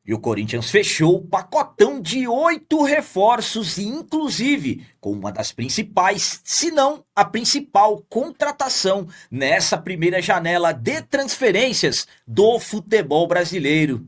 E o Corinthians fechou o pacotão de 8 reforços, inclusive com uma das principais, se não a principal contratação nessa primeira janela de transferências do futebol brasileiro.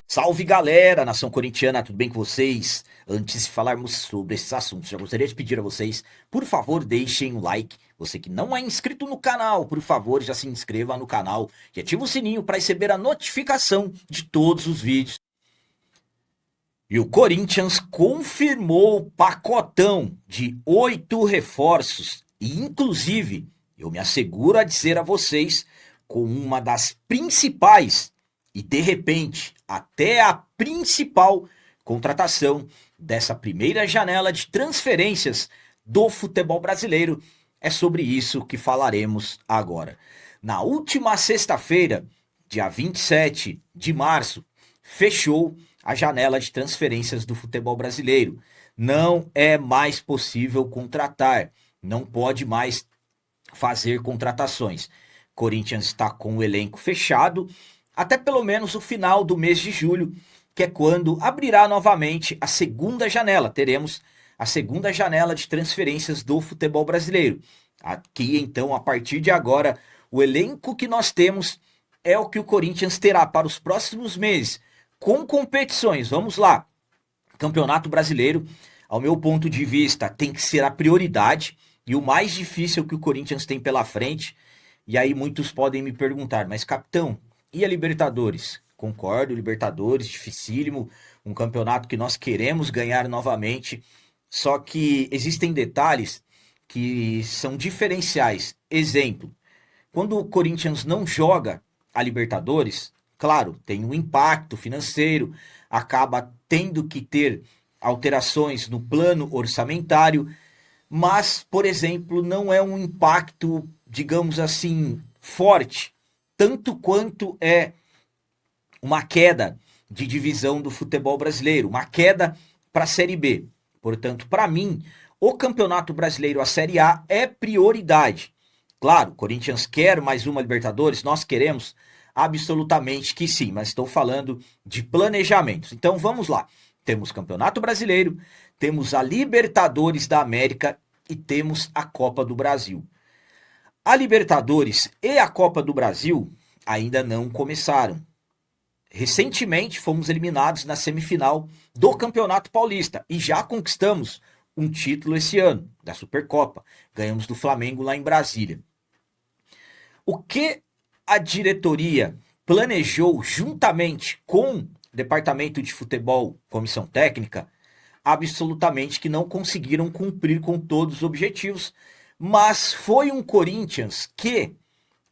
Salve galera, nação corintiana, tudo bem com vocês? Antes de falarmos sobre esses assuntos, já gostaria de pedir a vocês, por favor, deixem um like. Você que não é inscrito no canal, por favor, já se inscreva no canal e ative o sininho para receber a notificação de todos os vídeos. E o Corinthians confirmou o pacotão de 8 reforços e, inclusive, eu me asseguro a dizer a vocês, com uma das principais e, de repente, até a principal contratação dessa primeira janela de transferências do futebol brasileiro. É sobre isso que falaremos agora. Na última sexta-feira, dia 27 de março, fechou a janela de transferências do futebol brasileiro. Não é mais possível contratar, não pode mais fazer contratações. Corinthians está com o elenco fechado até pelo menos o final do mês de julho, que é quando abrirá novamente a segunda janela. Teremos a segunda janela de transferências do futebol brasileiro. Aqui, então, a partir de agora, o elenco que nós temos é o que o Corinthians terá para os próximos meses, com competições. Vamos lá. Campeonato Brasileiro, ao meu ponto de vista, tem que ser a prioridade e o mais difícil que o Corinthians tem pela frente. E aí muitos podem me perguntar, mas capitão, e a Libertadores? Concordo, Libertadores, dificílimo, um campeonato que nós queremos ganhar novamente, só que existem detalhes que são diferenciais. Exemplo, quando o Corinthians não joga a Libertadores, claro, tem um impacto financeiro, acaba tendo que ter alterações no plano orçamentário, mas, por exemplo, não é um impacto, digamos assim, forte, tanto quanto é uma queda de divisão do futebol brasileiro, uma queda para a Série B. Portanto, para mim, o Campeonato Brasileiro, a Série A, é prioridade. Claro, o Corinthians quer mais uma Libertadores, nós queremos absolutamente que sim, mas estou falando de planejamentos. Então vamos lá. Temos Campeonato Brasileiro, temos a Libertadores da América e temos a Copa do Brasil. A Libertadores e a Copa do Brasil ainda não começaram. Recentemente fomos eliminados na semifinal do Campeonato Paulista e já conquistamos um título esse ano, da Supercopa. Ganhamos do Flamengo lá em Brasília. O que a diretoria planejou juntamente com o departamento de futebol, comissão técnica, absolutamente que não conseguiram cumprir com todos os objetivos, mas foi um Corinthians que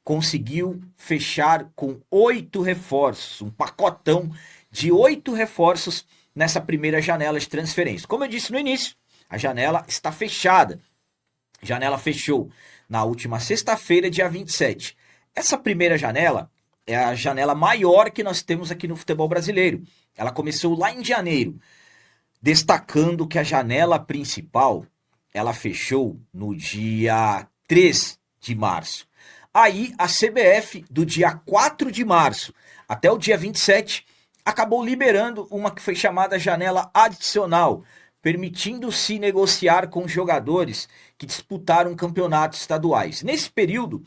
conseguiu fechar com 8 reforços, um pacotão de 8 reforços nessa primeira janela de transferência. Como eu disse no início, a janela está fechada. A janela fechou na última sexta-feira, dia 27. Essa primeira janela é a janela maior que nós temos aqui no futebol brasileiro. Ela começou lá em janeiro, destacando que a janela principal, ela fechou no dia 3 de março. Aí a CBF, do dia 4 de março até o dia 27, acabou liberando uma que foi chamada janela adicional, permitindo-se negociar com jogadores que disputaram campeonatos estaduais. Nesse período,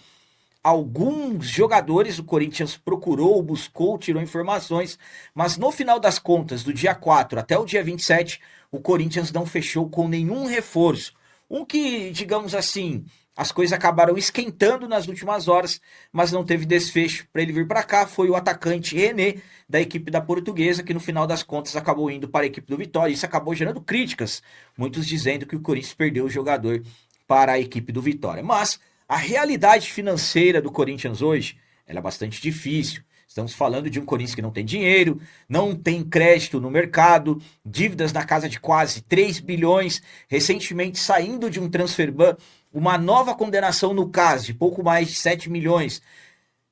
alguns jogadores o Corinthians procurou, buscou, tirou informações, mas no final das contas, do dia 4 até o dia 27, o Corinthians não fechou com nenhum reforço. Um que, digamos assim, as coisas acabaram esquentando nas últimas horas, mas não teve desfecho para ele vir para cá. Foi o atacante René, da equipe da Portuguesa, que no final das contas acabou indo para a equipe do Vitória. Isso acabou gerando críticas, muitos dizendo que o Corinthians perdeu o jogador para a equipe do Vitória. Mas a realidade financeira do Corinthians hoje, ela é bastante difícil. Estamos falando de um Corinthians que não tem dinheiro, não tem crédito no mercado, dívidas na casa de quase 3 bilhões, recentemente saindo de um transfer ban, uma nova condenação no caso de pouco mais de 7 milhões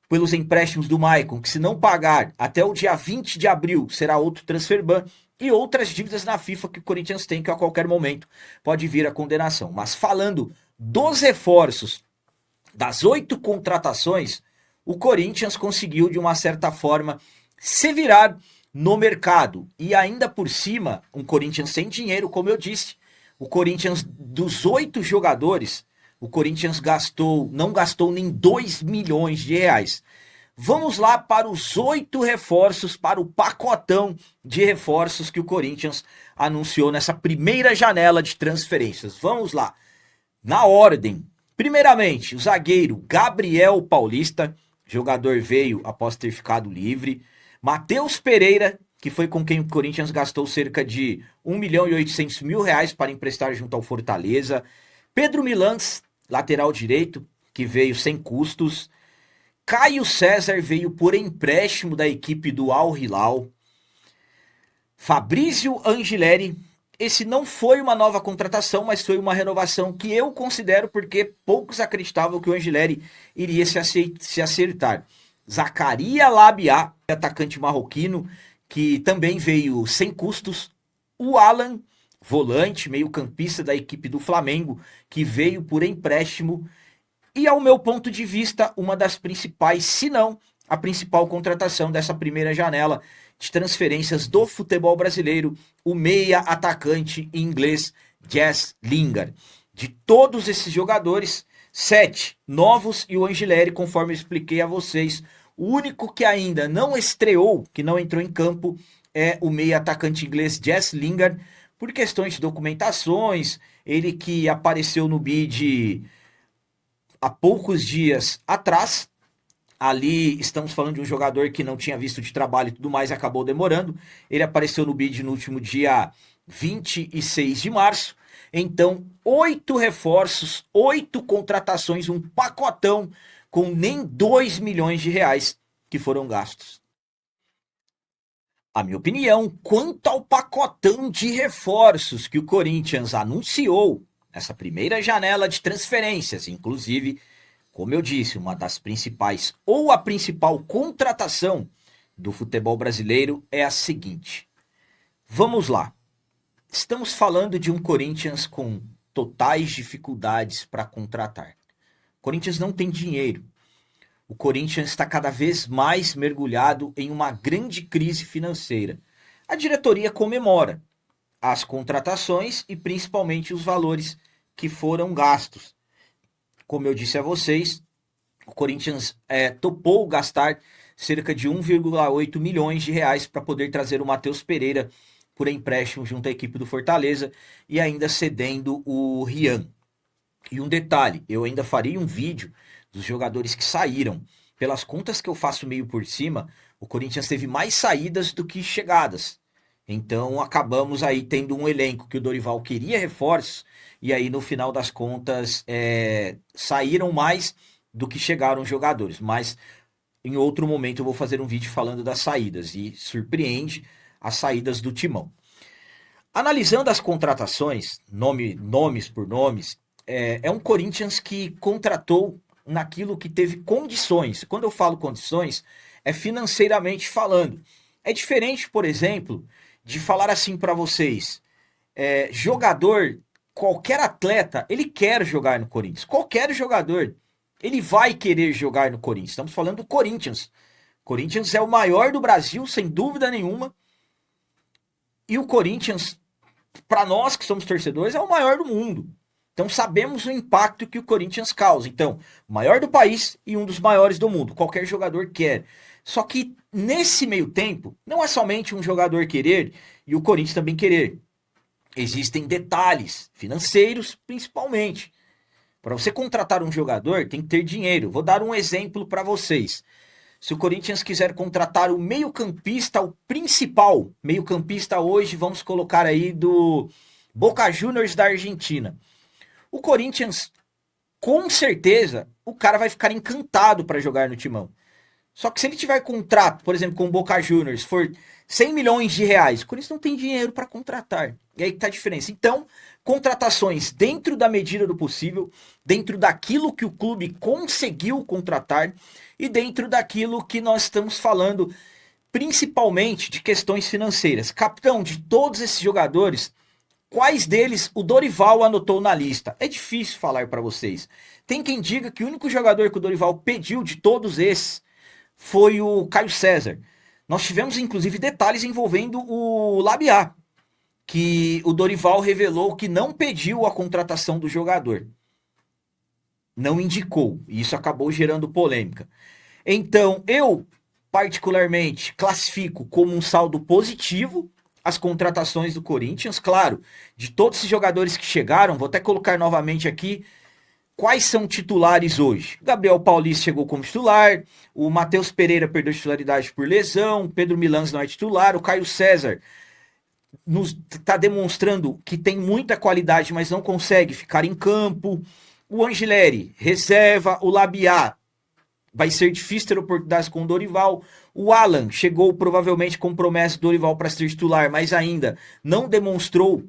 pelos empréstimos do Maicon, que se não pagar até o dia 20 de abril será outro transfer ban. e outras dívidas na FIFA que o Corinthians tem, que a qualquer momento pode vir a condenação. Mas falando dos reforços, das 8 contratações, o Corinthians conseguiu, de uma certa forma, se virar no mercado. E ainda por cima, um Corinthians sem dinheiro, como eu disse. O Corinthians, dos 8 jogadores, o Corinthians não gastou nem 2 milhões de reais. Vamos lá para os 8 reforços, para o pacotão de reforços que o Corinthians anunciou nessa primeira janela de transferências. Vamos lá. Na ordem. Primeiramente, o zagueiro Gabriel Paulista, jogador veio após ter ficado livre. Matheus Pereira, que foi com quem o Corinthians gastou cerca de 1.800.000 reais para emprestar junto ao Fortaleza. Pedro Milans, lateral direito, que veio sem custos. Caio César veio por empréstimo da equipe do Al Hilal. Fabrício Angileri, esse não foi uma nova contratação, mas foi uma renovação que eu considero, porque poucos acreditavam que o Angileri iria se acertar. Zacaria Labiá, atacante marroquino, que também veio sem custos. O Alan, volante, meio-campista da equipe do Flamengo, que veio por empréstimo. E, ao meu ponto de vista, uma das principais, se não a principal contratação dessa primeira janela de transferências do futebol brasileiro, o meia atacante inglês Jess Lingard. De todos esses jogadores, 7 novos e o Angileri, conforme eu expliquei a vocês, o único que ainda não estreou, que não entrou em campo, é o meia atacante inglês Jess Lingard, por questões de documentações, ele que apareceu no bid há poucos dias atrás. Ali estamos falando de um jogador que não tinha visto de trabalho e tudo mais, acabou demorando. Ele apareceu no bid no último dia 26 de março. Então, 8 reforços, 8 contratações, um pacotão com nem 2 milhões de reais que foram gastos. A minha opinião, quanto ao pacotão de reforços que o Corinthians anunciou nessa primeira janela de transferências, inclusive, como eu disse, uma das principais ou a principal contratação do futebol brasileiro é a seguinte. Vamos lá. Estamos falando de um Corinthians com totais dificuldades para contratar. O Corinthians não tem dinheiro. O Corinthians está cada vez mais mergulhado em uma grande crise financeira. A diretoria comemora as contratações e principalmente os valores que foram gastos. Como eu disse a vocês, o Corinthians topou gastar cerca de 1,8 milhões de reais para poder trazer o Matheus Pereira por empréstimo junto à equipe do Fortaleza e ainda cedendo o Rian. E um detalhe, eu ainda farei um vídeo dos jogadores que saíram. Pelas contas que eu faço meio por cima, o Corinthians teve mais saídas do que chegadas. Então acabamos aí tendo um elenco que o Dorival queria reforços, e aí no final das contas saíram mais do que chegaram jogadores. Mas em outro momento eu vou fazer um vídeo falando das saídas, e surpreende as saídas do Timão. Analisando as contratações, nomes por nomes, é um Corinthians que contratou naquilo que teve condições. Quando eu falo condições, é financeiramente falando. É diferente, por exemplo, de falar assim para vocês, jogador, qualquer atleta, ele quer jogar no Corinthians. Qualquer jogador, ele vai querer jogar no Corinthians. Estamos falando do Corinthians. O Corinthians é o maior do Brasil, sem dúvida nenhuma. E o Corinthians, para nós que somos torcedores, é o maior do mundo. Então sabemos o impacto que o Corinthians causa. Então, o maior do país e um dos maiores do mundo. Qualquer jogador quer. Só que nesse meio tempo, não é somente um jogador querer e o Corinthians também querer. Existem detalhes financeiros, principalmente. Para você contratar um jogador, tem que ter dinheiro. Vou dar um exemplo para vocês. Se o Corinthians quiser contratar o meio-campista, o principal meio-campista hoje, vamos colocar aí do Boca Juniors da Argentina. O Corinthians, com certeza, o cara vai ficar encantado para jogar no Timão. Só que se ele tiver contrato, por exemplo, com o Boca Juniors, for 100 milhões de reais, o Corinthians não tem dinheiro para contratar. E aí que tá a diferença. Então, contratações dentro da medida do possível, dentro daquilo que o clube conseguiu contratar e dentro daquilo que nós estamos falando, principalmente de questões financeiras. Capitão, de todos esses jogadores, quais deles o Dorival anotou na lista? É difícil falar para vocês. Tem quem diga que o único jogador que o Dorival pediu de todos esses foi o Caio César. Nós tivemos inclusive detalhes envolvendo o Labiá, que o Dorival revelou que não pediu a contratação do jogador. Não indicou. E isso acabou gerando polêmica. Então, eu particularmente classifico como um saldo positivo as contratações do Corinthians. Claro, de todos esses jogadores que chegaram, vou até colocar novamente aqui quais são titulares hoje. Gabriel Paulista chegou como titular, o Matheus Pereira perdeu titularidade por lesão, Pedro Milans não é titular, o Caio César está demonstrando que tem muita qualidade, mas não consegue ficar em campo. O Angileri, reserva. O Labiá, vai ser difícil ter oportunidades com o Dorival. O Alan chegou provavelmente com promessa do Dorival para ser titular, mas ainda não demonstrou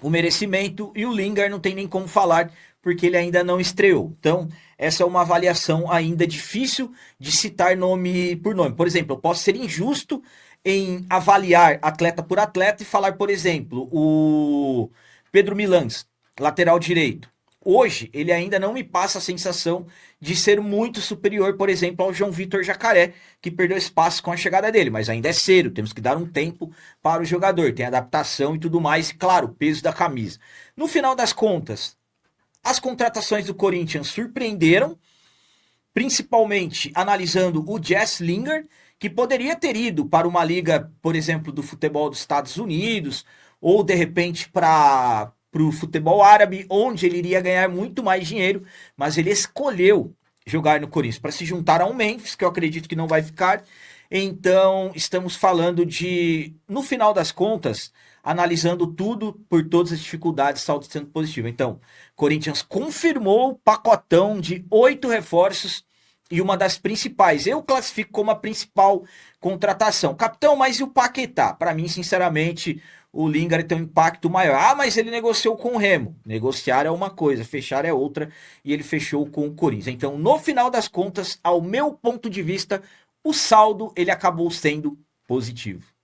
o merecimento. E o Lingard não tem nem como falar, porque ele ainda não estreou. Então, essa é uma avaliação ainda difícil de citar nome por nome. Por exemplo, eu posso ser injusto em avaliar atleta por atleta e falar, por exemplo, o Pedro Milans, lateral direito. Hoje, ele ainda não me passa a sensação de ser muito superior, por exemplo, ao João Vitor Jacaré, que perdeu espaço com a chegada dele, mas ainda é cedo, temos que dar um tempo para o jogador, tem adaptação e tudo mais, e claro, o peso da camisa. No final das contas, as contratações do Corinthians surpreenderam, principalmente analisando o Jess Lingard, que poderia ter ido para uma liga, por exemplo, do futebol dos Estados Unidos, ou de repente para o futebol árabe, onde ele iria ganhar muito mais dinheiro, mas ele escolheu jogar no Corinthians para se juntar ao Memphis, que eu acredito que não vai ficar. Então, estamos falando de, no final das contas, analisando tudo por todas as dificuldades, saldo sendo positivo. Então, Corinthians confirmou o pacotão de 8 reforços e uma das principais. Eu classifico como a principal contratação. Capitão, mas e o Paquetá? Para mim, sinceramente, o Lingard tem um impacto maior. Ah, mas ele negociou com o Remo. Negociar é uma coisa, fechar é outra. E ele fechou com o Corinthians. Então, no final das contas, ao meu ponto de vista, o saldo ele acabou sendo positivo.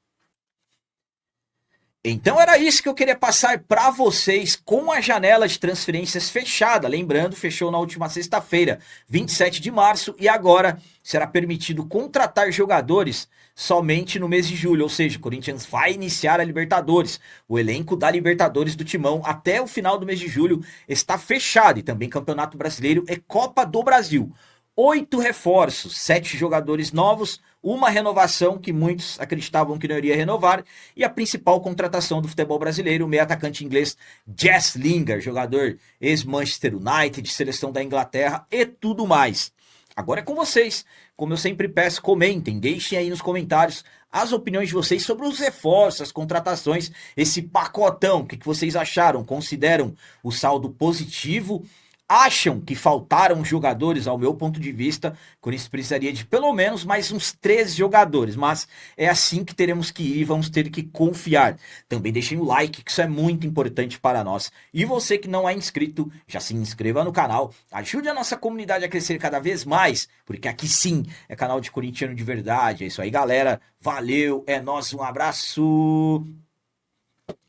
Então era isso que eu queria passar para vocês com a janela de transferências fechada. Lembrando, fechou na última sexta-feira, 27 de março, e agora será permitido contratar jogadores somente no mês de julho. Ou seja, o Corinthians vai iniciar a Libertadores. O elenco da Libertadores do Timão até o final do mês de julho está fechado. E também Campeonato Brasileiro e Copa do Brasil. 8 reforços, 7 jogadores novos, uma renovação que muitos acreditavam que não iria renovar, e a principal contratação do futebol brasileiro, o meio atacante inglês Jess Lingard, jogador ex-Manchester United, seleção da Inglaterra e tudo mais. Agora é com vocês. Como eu sempre peço, comentem, deixem aí nos comentários as opiniões de vocês sobre os reforços, as contratações, esse pacotão. O que vocês acharam? Consideram o saldo positivo? Acham que faltaram jogadores, ao meu ponto de vista? O Corinthians precisaria de pelo menos mais uns 13 jogadores, mas é assim que teremos que ir, vamos ter que confiar. Também deixem o like, que isso é muito importante para nós. E você que não é inscrito, já se inscreva no canal, ajude a nossa comunidade a crescer cada vez mais, porque aqui sim é canal de corintiano de verdade. É isso aí, galera. Valeu, é nóis, um abraço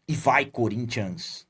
e vai, Corinthians!